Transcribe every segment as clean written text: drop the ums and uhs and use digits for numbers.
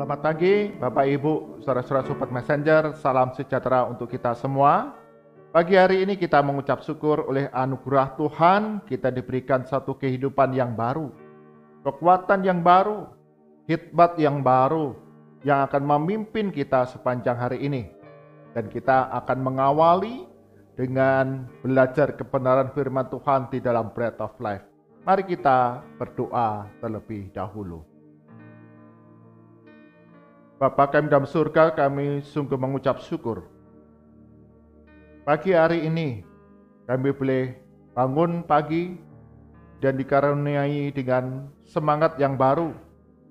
Selamat pagi, Bapak Ibu, saudara-saudara Sobat Messenger, salam sejahtera untuk kita semua. Pagi hari ini kita mengucap syukur oleh anugerah Tuhan, kita diberikan satu kehidupan yang baru, kekuatan yang baru, hikmat yang baru, yang akan memimpin kita sepanjang hari ini. Dan kita akan mengawali dengan belajar kebenaran firman Tuhan di dalam Bread of Life. Mari kita berdoa terlebih dahulu. Bapa kami dalam surga, kami sungguh mengucap syukur. Pagi hari ini kami boleh bangun pagi dan dikaruniai dengan semangat yang baru,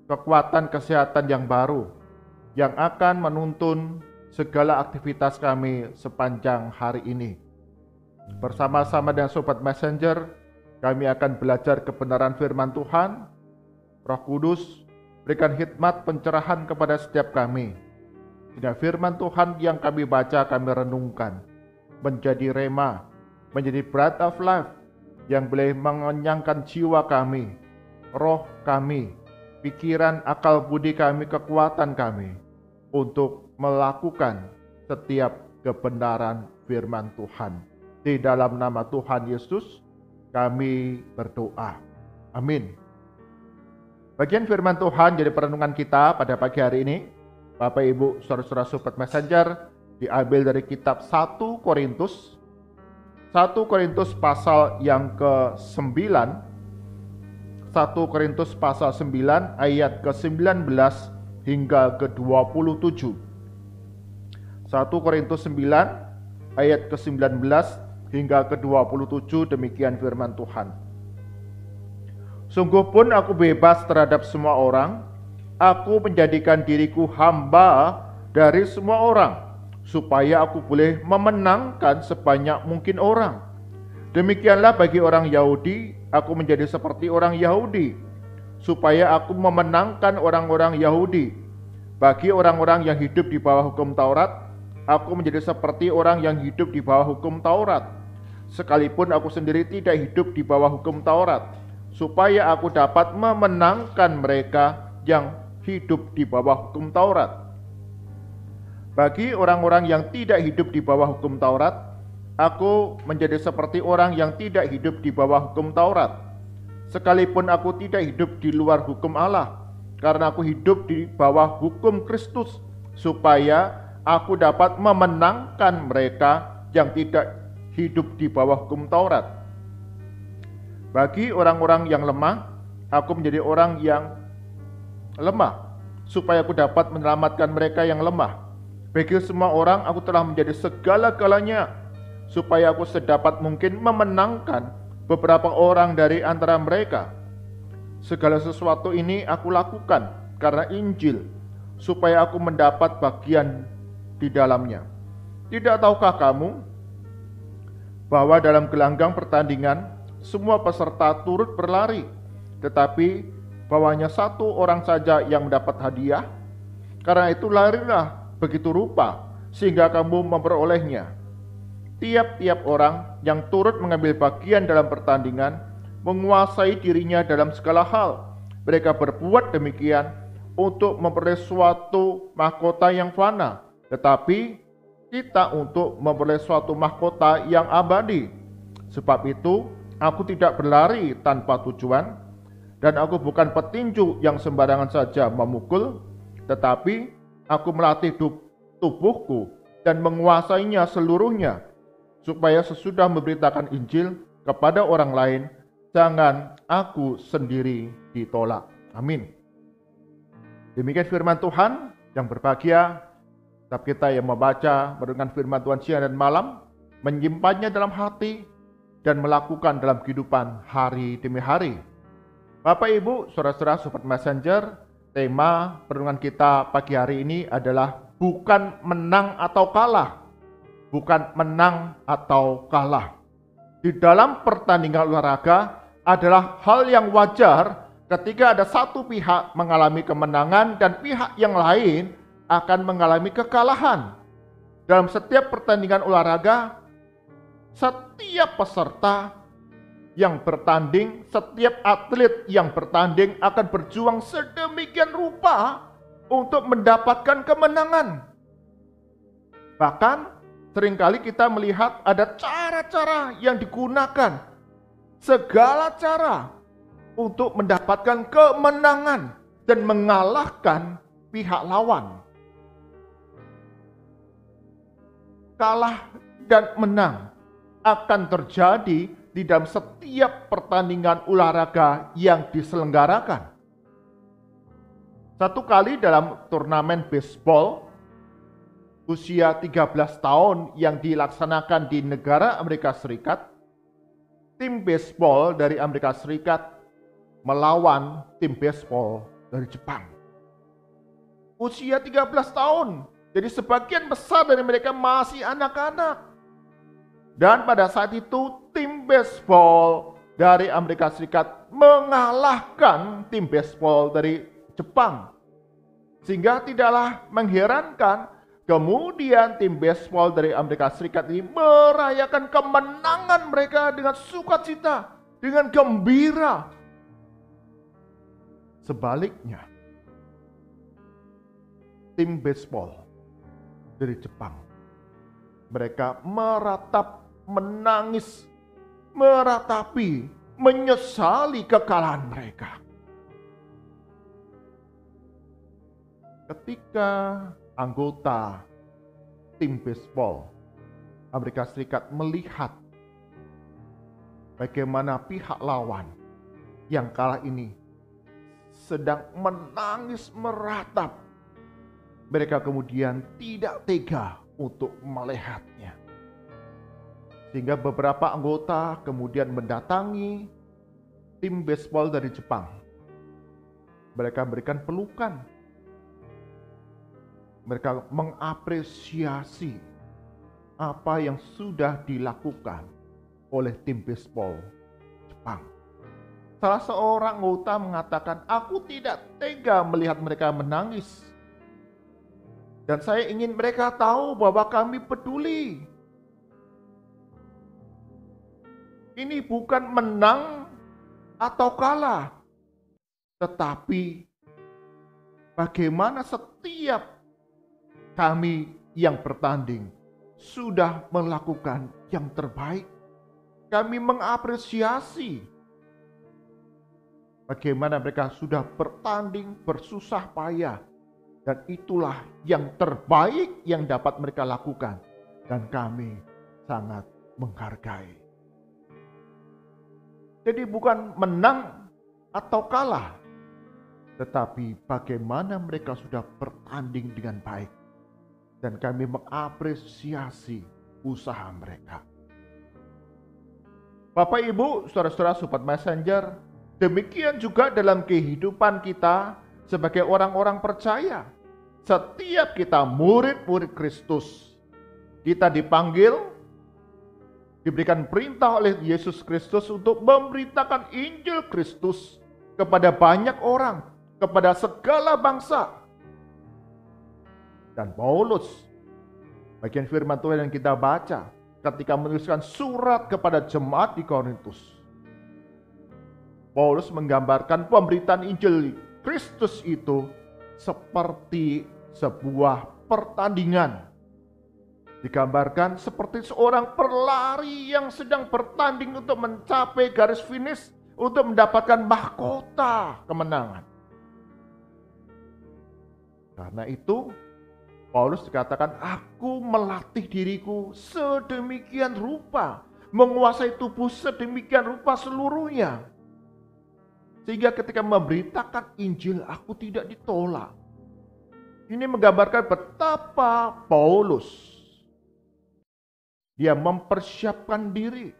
kekuatan kesehatan yang baru, yang akan menuntun segala aktivitas kami sepanjang hari ini. Bersama-sama dengan Sobat Messenger, kami akan belajar kebenaran firman Tuhan. Roh Kudus berikan hikmat pencerahan kepada setiap kami. Sehingga firman Tuhan yang kami baca, kami renungkan, menjadi rema, menjadi bread of life, yang boleh mengenyangkan jiwa kami, roh kami, pikiran, akal budi kami, kekuatan kami, untuk melakukan setiap kebenaran firman Tuhan. Di dalam nama Tuhan Yesus, kami berdoa. Amin. Bagian firman Tuhan jadi perenungan kita pada pagi hari ini, Bapak Ibu saudara-saudara Sobat Messenger, diambil dari kitab 1 Korintus. 1 Korintus pasal yang ke-9. 1 Korintus pasal 9 ayat ke-19 hingga ke-27. 1 Korintus 9 ayat ke-19 hingga ke-27, demikian firman Tuhan. Sungguh pun aku bebas terhadap semua orang, aku menjadikan diriku hamba dari semua orang, supaya aku boleh memenangkan sebanyak mungkin orang. Demikianlah bagi orang Yahudi, aku menjadi seperti orang Yahudi, supaya aku memenangkan orang-orang Yahudi. Bagi orang-orang yang hidup di bawah hukum Taurat, aku menjadi seperti orang yang hidup di bawah hukum Taurat, sekalipun aku sendiri tidak hidup di bawah hukum Taurat, supaya aku dapat memenangkan mereka yang hidup di bawah hukum Taurat. Bagi orang-orang yang tidak hidup di bawah hukum Taurat, aku menjadi seperti orang yang tidak hidup di bawah hukum Taurat, sekalipun aku tidak hidup di luar hukum Allah, karena aku hidup di bawah hukum Kristus, supaya aku dapat memenangkan mereka yang tidak hidup di bawah hukum Taurat. Bagi orang-orang yang lemah, aku menjadi orang yang lemah, supaya aku dapat menyelamatkan mereka yang lemah. Bagi semua orang, aku telah menjadi segala-galanya, supaya aku sedapat mungkin memenangkan beberapa orang dari antara mereka. Segala sesuatu ini aku lakukan karena Injil, supaya aku mendapat bagian di dalamnya. Tidak tahukah kamu bahwa dalam gelanggang pertandingan semua peserta turut berlari, tetapi bawahnya satu orang saja yang mendapat hadiah? Karena itu larilah begitu rupa, sehingga kamu memperolehnya. Tiap-tiap orang yang turut mengambil bagian dalam pertandingan menguasai dirinya dalam segala hal. Mereka berbuat demikian untuk memperoleh suatu mahkota yang fana, tetapi kita untuk memperoleh suatu mahkota yang abadi. Sebab itu aku tidak berlari tanpa tujuan, dan aku bukan petinju yang sembarangan saja memukul, tetapi aku melatih tubuhku dan menguasainya seluruhnya, supaya sesudah memberitakan Injil kepada orang lain, jangan aku sendiri ditolak. Amin. Demikian firman Tuhan. Yang berbahagia setiap kita yang membaca, merenungkan firman Tuhan siang dan malam, menyimpannya dalam hati, dan melakukan dalam kehidupan hari demi hari. Bapak Ibu, saudara-saudara Sobat Messenger, tema perenungan kita pagi hari ini adalah bukan menang atau kalah. Bukan menang atau kalah. Di dalam pertandingan olahraga adalah hal yang wajar ketika ada satu pihak mengalami kemenangan dan pihak yang lain akan mengalami kekalahan. Dalam setiap pertandingan olahraga, setiap peserta yang bertanding, setiap atlet yang bertanding akan berjuang sedemikian rupa untuk mendapatkan kemenangan. Bahkan seringkali kita melihat ada cara-cara yang digunakan, segala cara untuk mendapatkan kemenangan dan mengalahkan pihak lawan. Kalah dan menang akan terjadi di dalam setiap pertandingan olahraga yang diselenggarakan. Satu kali dalam turnamen baseball usia 13 tahun yang dilaksanakan di negara Amerika Serikat, tim baseball dari Amerika Serikat melawan tim baseball dari Jepang. Usia 13 tahun, jadi sebagian besar dari mereka masih anak-anak. Dan pada saat itu tim baseball dari Amerika Serikat mengalahkan tim baseball dari Jepang. Sehingga tidaklah mengherankan kemudian tim baseball dari Amerika Serikat ini merayakan kemenangan mereka dengan sukacita, dengan gembira. Sebaliknya, tim baseball dari Jepang, mereka meratap, menangis, meratapi, menyesali kekalahan mereka. Ketika anggota tim baseball Amerika Serikat melihat bagaimana pihak lawan yang kalah ini sedang menangis meratap, mereka kemudian tidak tega untuk melihatnya. Sehingga beberapa anggota kemudian mendatangi tim baseball dari Jepang. Mereka berikan pelukan. Mereka mengapresiasi apa yang sudah dilakukan oleh tim baseball Jepang. Salah seorang anggota mengatakan, "Aku tidak tega melihat mereka menangis. Dan saya ingin mereka tahu bahwa kami peduli. Ini bukan menang atau kalah, tetapi bagaimana setiap kami yang bertanding sudah melakukan yang terbaik. Kami mengapresiasi bagaimana mereka sudah bertanding bersusah payah. Dan itulah yang terbaik yang dapat mereka lakukan. Dan kami sangat menghargai." Jadi bukan menang atau kalah, tetapi bagaimana mereka sudah bertanding dengan baik. Dan kami mengapresiasi usaha mereka. Bapak, Ibu, saudara-saudara Sobat Messenger, demikian juga dalam kehidupan kita sebagai orang-orang percaya. Setiap kita murid-murid Kristus, kita dipanggil, diberikan perintah oleh Yesus Kristus untuk memberitakan Injil Kristus kepada banyak orang, kepada segala bangsa. Dan Paulus, bagian firman Tuhan yang kita baca ketika menuliskan surat kepada jemaat di Korintus, Paulus menggambarkan pemberitaan Injil Kristus itu seperti sebuah pertandingan. Digambarkan seperti seorang pelari yang sedang bertanding untuk mencapai garis finish, untuk mendapatkan mahkota kemenangan. Karena itu, Paulus dikatakan, "Aku melatih diriku sedemikian rupa, menguasai tubuh sedemikian rupa seluruhnya. Sehingga ketika memberitakan Injil, aku tidak ditolak." Ini menggambarkan betapa Paulus dia mempersiapkan diri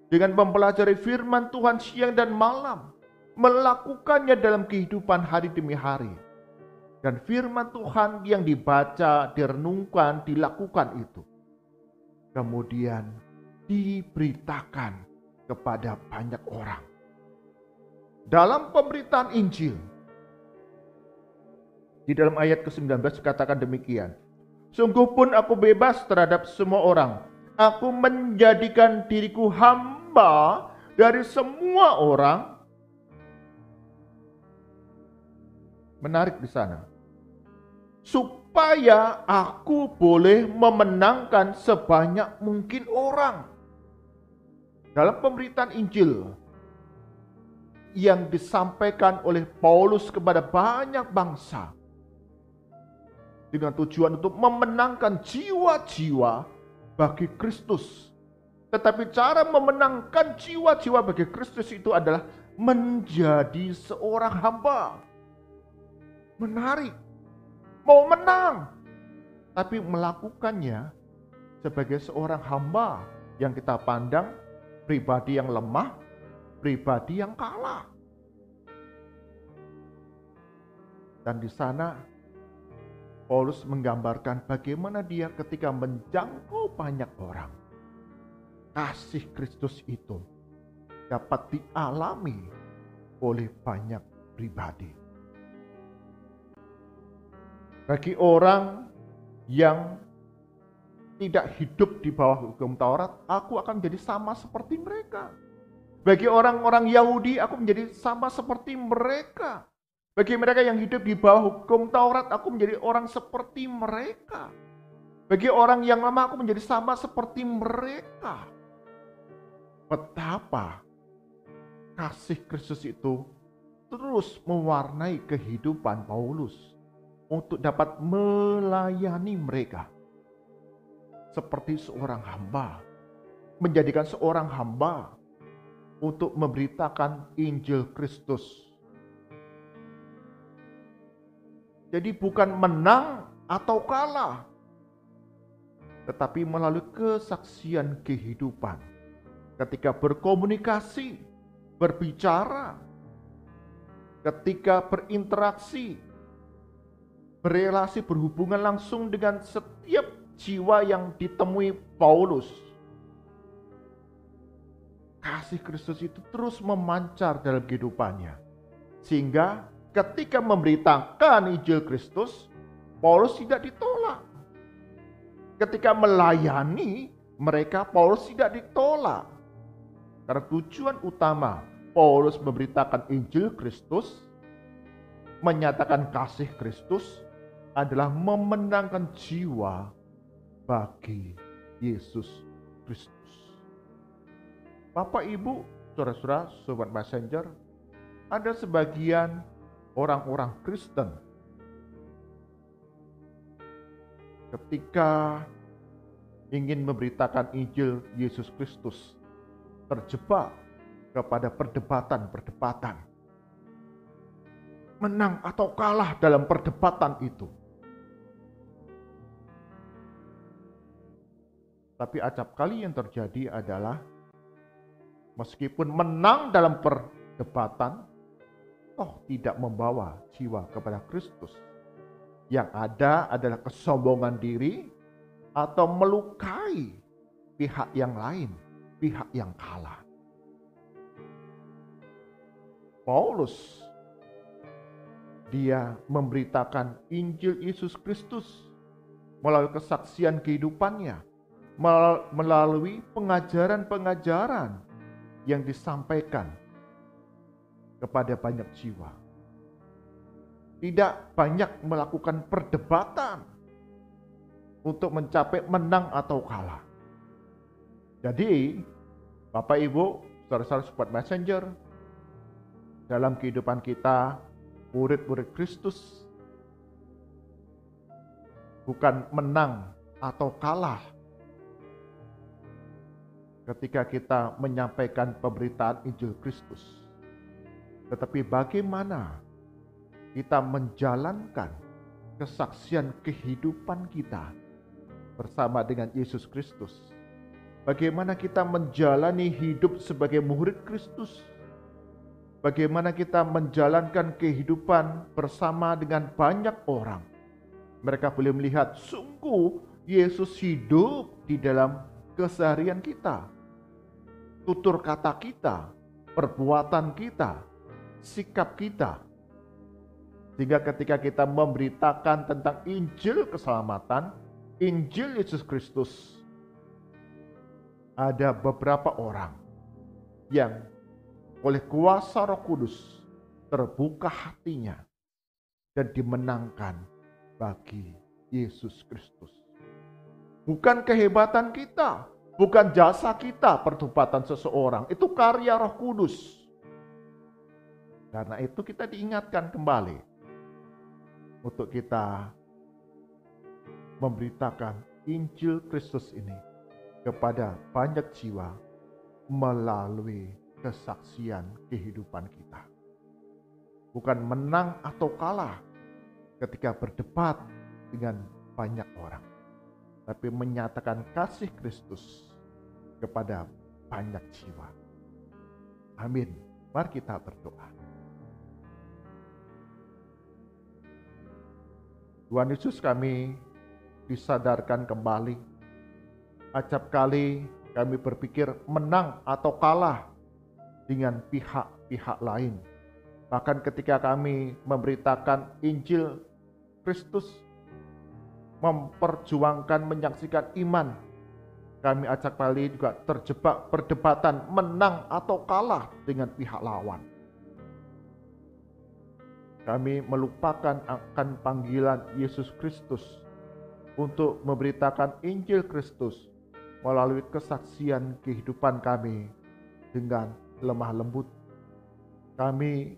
dengan mempelajari firman Tuhan siang dan malam, melakukannya dalam kehidupan hari demi hari. Dan firman Tuhan yang dibaca, direnungkan, dilakukan itu kemudian diberitakan kepada banyak orang. Dalam pemberitaan Injil, di dalam ayat ke-19 dikatakan demikian, "Sungguh pun aku bebas terhadap semua orang. Aku menjadikan diriku hamba dari semua orang." Menarik di sana. supaya aku boleh memenangkan sebanyak mungkin orang. Dalam pemberitaan Injil yang disampaikan oleh Paulus kepada banyak bangsa, dengan tujuan untuk memenangkan jiwa-jiwa bagi Kristus. Tetapi cara memenangkan jiwa-jiwa bagi Kristus itu adalah menjadi seorang hamba. Menarik, mau menang, tapi melakukannya sebagai seorang hamba yang kita pandang pribadi yang lemah, pribadi yang kalah. Dan di sana Paulus menggambarkan bagaimana dia ketika menjangkau banyak orang, kasih Kristus itu dapat dialami oleh banyak pribadi. Bagi orang yang tidak hidup di bawah hukum Taurat, aku akan menjadi sama seperti mereka. Bagi orang-orang Yahudi, aku menjadi sama seperti mereka. Bagi mereka yang hidup di bawah hukum Taurat, aku menjadi orang seperti mereka. Bagi orang yang lama, aku menjadi sama seperti mereka. Betapa kasih Kristus itu terus mewarnai kehidupan Paulus untuk dapat melayani mereka seperti seorang hamba, menjadikan seorang hamba untuk memberitakan Injil Kristus. Jadi bukan menang atau kalah, tetapi melalui kesaksian kehidupan. Ketika berkomunikasi, berbicara, ketika berinteraksi, berelasi, berhubungan langsung dengan setiap jiwa yang ditemui Paulus, kasih Kristus itu terus memancar dalam kehidupannya. Sehingga ketika memberitakan Injil Kristus, Paulus tidak ditolak. Ketika melayani mereka, Paulus tidak ditolak. Karena tujuan utama Paulus memberitakan Injil Kristus, menyatakan kasih Kristus, adalah memenangkan jiwa bagi Yesus Kristus. Bapak, Ibu, saudara-saudara, sobat messenger, ada sebagian orang-orang Kristen ketika ingin memberitakan Injil Yesus Kristus terjebak kepada perdebatan-perdebatan. Menang atau kalah dalam perdebatan itu. Tapi acap kali yang terjadi adalah meskipun menang dalam perdebatan, toh tidak membawa jiwa kepada Kristus. Yang ada adalah kesombongan diri atau melukai pihak yang lain, pihak yang kalah. Paulus, dia memberitakan Injil Yesus Kristus melalui kesaksian kehidupannya, melalui pengajaran-pengajaran yang disampaikan kepada banyak jiwa. Tidak banyak melakukan perdebatan untuk mencapai menang atau kalah. Jadi, Bapak Ibu, saudara-saudara sobat messenger, dalam kehidupan kita, murid-murid Kristus, bukan menang atau kalah ketika kita menyampaikan pemberitaan Injil Kristus, tetapi bagaimana kita menjalankan kesaksian kehidupan kita bersama dengan Yesus Kristus. Bagaimana kita menjalani hidup sebagai murid Kristus. Bagaimana kita menjalankan kehidupan bersama dengan banyak orang. Mereka boleh melihat sungguh Yesus hidup di dalam keseharian kita. Tutur kata kita, perbuatan kita, sikap kita. Sehingga ketika kita memberitakan tentang Injil keselamatan, Injil Yesus Kristus, ada beberapa orang yang oleh kuasa Roh Kudus terbuka hatinya dan dimenangkan bagi Yesus Kristus. Bukan kehebatan kita, bukan jasa kita pertobatan seseorang, itu karya Roh Kudus. Karena itu kita diingatkan kembali untuk kita memberitakan Injil Kristus ini kepada banyak jiwa melalui kesaksian kehidupan kita. Bukan menang atau kalah ketika berdebat dengan banyak orang, tapi menyatakan kasih Kristus kepada banyak jiwa. Amin. Mari kita berdoa. Tuhan Yesus, kami disadarkan kembali. Acap kali kami berpikir menang atau kalah dengan pihak-pihak lain. Bahkan ketika kami memberitakan Injil Kristus, memperjuangkan, menyaksikan iman, kami acap kali juga terjebak perdebatan menang atau kalah dengan pihak lawan. Kami melupakan akan panggilan Yesus Kristus untuk memberitakan Injil Kristus melalui kesaksian kehidupan kami dengan lemah lembut. Kami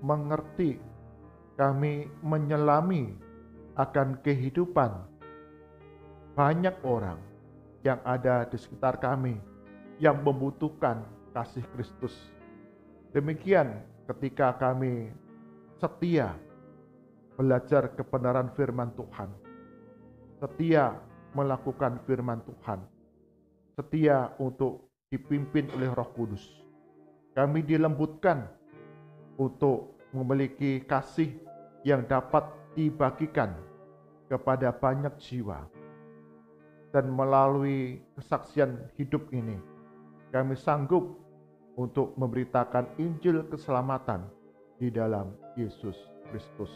mengerti, kami menyelami akan kehidupan banyak orang yang ada di sekitar kami yang membutuhkan kasih Kristus. Demikian ketika kami setia belajar kebenaran firman Tuhan, setia melakukan firman Tuhan, setia untuk dipimpin oleh Roh Kudus. Kami dilembutkan untuk memiliki kasih yang dapat dibagikan kepada banyak jiwa. Dan melalui kesaksian hidup ini, kami sanggup untuk memberitakan Injil keselamatan di dalam Yesus Kristus.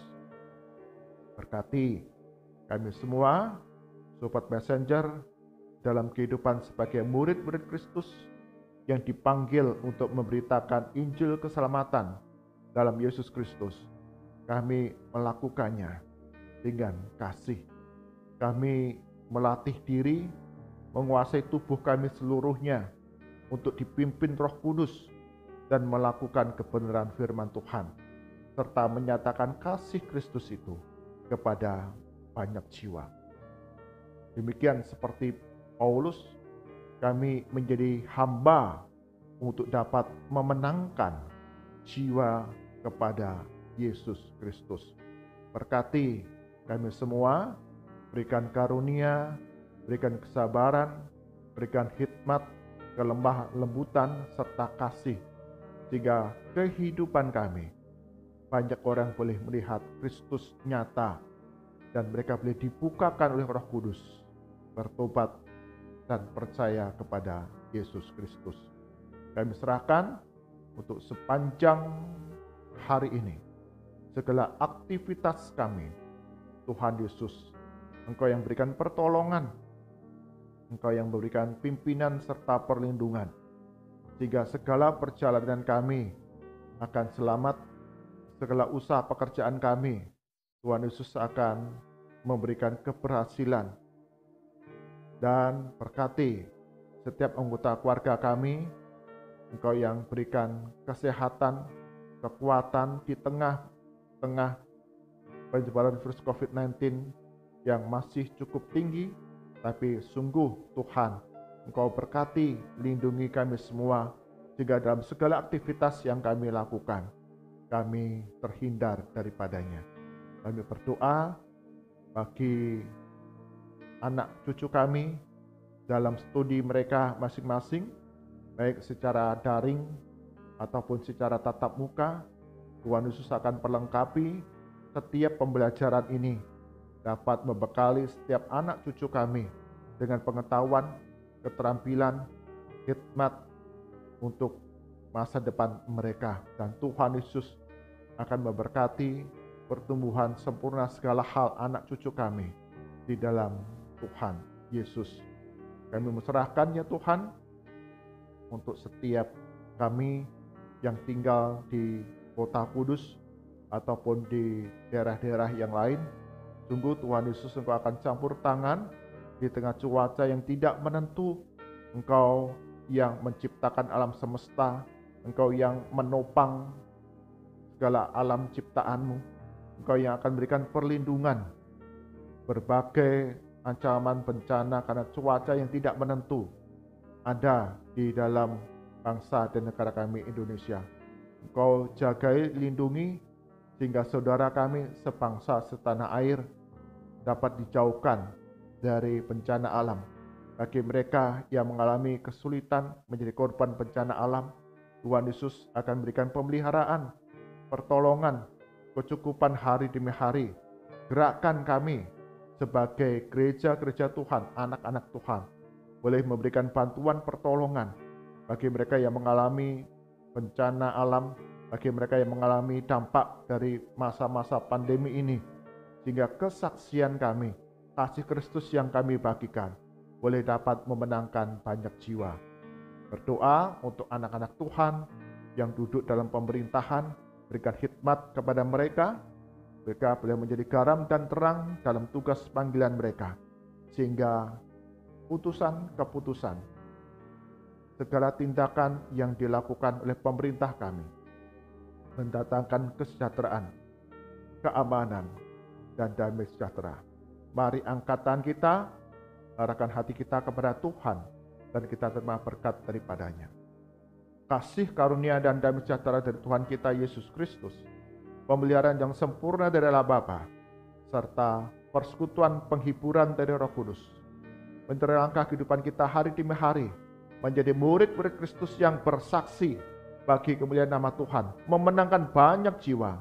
Berkati kami semua, Sobat Messenger, dalam kehidupan sebagai murid-murid Kristus yang dipanggil untuk memberitakan Injil keselamatan dalam Yesus Kristus. Kami melakukannya dengan kasih. Kami melatih diri, menguasai tubuh kami seluruhnya untuk dipimpin Roh Kudus dan melakukan kebenaran firman Tuhan, serta menyatakan kasih Kristus itu kepada banyak jiwa. Demikian seperti Paulus, kami menjadi hamba untuk dapat memenangkan jiwa kepada Yesus Kristus. Berkati kami semua, berikan karunia, berikan kesabaran, berikan hikmat, kelemah lembutan, serta kasih, sehingga kehidupan kami banyak orang boleh melihat Kristus nyata dan mereka boleh dibukakan oleh Roh Kudus, bertobat dan percaya kepada Yesus Kristus. Kami serahkan untuk sepanjang hari ini segala aktivitas kami. Tuhan Yesus, Engkau yang berikan pertolongan, Engkau yang memberikan pimpinan serta perlindungan, sehingga segala perjalanan kami akan selamat, segala usaha pekerjaan kami, Tuhan Yesus akan memberikan keberhasilan. Dan berkati setiap anggota keluarga kami, Engkau yang berikan kesehatan, kekuatan di tengah-tengah penyebaran virus COVID-19 yang masih cukup tinggi, tapi sungguh Tuhan, Engkau berkati, lindungi kami semua, sehingga dalam segala aktivitas yang kami lakukan, kami terhindar daripadanya. Kami berdoa bagi anak cucu kami dalam studi mereka masing-masing, baik secara daring ataupun secara tatap muka. Tuhan Yesus akan perlengkapi setiap pembelajaran ini, dapat membekali setiap anak cucu kami dengan pengetahuan, keterampilan, hikmat untuk masa depan mereka. Dan Tuhan Yesus akan memberkati pertumbuhan sempurna segala hal anak cucu kami di dalam Tuhan Yesus. Kami menyerahkan ya Tuhan untuk setiap kami yang tinggal di Kota Kudus ataupun di daerah-daerah yang lain, Sungguh Tuhan Yesus, Engkau akan campur tangan di tengah cuaca yang tidak menentu. Engkau yang menciptakan alam semesta, Engkau yang menopang segala alam ciptaanmu. Engkau yang akan berikan perlindungan berbagai ancaman bencana karena cuaca yang tidak menentu ada di dalam bangsa dan negara kami Indonesia. Engkau jagai, lindungi sehingga saudara kami sebangsa setanah air dapat dijauhkan dari bencana alam. Bagi mereka yang mengalami kesulitan menjadi korban bencana alam, Tuhan Yesus akan berikan pemeliharaan, pertolongan, kecukupan hari demi hari. Gerakkan kami sebagai gereja-gereja Tuhan, anak-anak Tuhan, boleh memberikan bantuan pertolongan bagi mereka yang mengalami bencana alam, bagi mereka yang mengalami dampak dari masa-masa pandemi ini, sehingga kesaksian kami, kasih Kristus yang kami bagikan, boleh dapat memenangkan banyak jiwa. Berdoa untuk anak-anak Tuhan yang duduk dalam pemerintahan, berikan hikmat kepada mereka. Mereka boleh menjadi garam dan terang dalam tugas panggilan mereka, sehingga keputusan, segala tindakan yang dilakukan oleh pemerintah kami mendatangkan kesejahteraan, keamanan, dan damai sejahtera. Mari angkatan kita, arahkan hati kita kepada Tuhan, dan kita terima berkat daripadanya. Kasih karunia dan damai sejahtera dari Tuhan kita Yesus Kristus, pemeliharaan yang sempurna dari Allah Bapa, serta persekutuan penghiburan dari Roh Kudus, mencari langkah kehidupan kita hari demi hari, menjadi murid-murid Kristus yang bersaksi bagi kemuliaan nama Tuhan, memenangkan banyak jiwa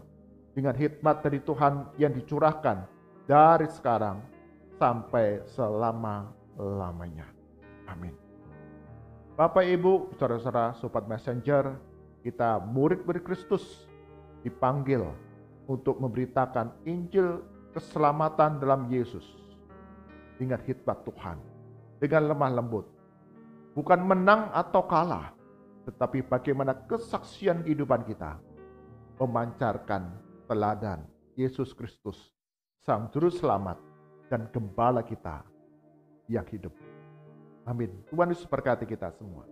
dengan hikmat dari Tuhan yang dicurahkan dari sekarang sampai selama-lamanya. Amin. Bapak, Ibu, saudara-saudara, Sobat Messenger, kita murid-murid Kristus dipanggil untuk memberitakan Injil keselamatan dalam Yesus dengan hikmat Tuhan, dengan lemah lembut. Bukan menang atau kalah, tetapi bagaimana kesaksian kehidupan kita memancarkan teladan Yesus Kristus, Sang Juru Selamat dan Gembala kita yang hidup. Amin. Tuhan Yesus berkati kita semua.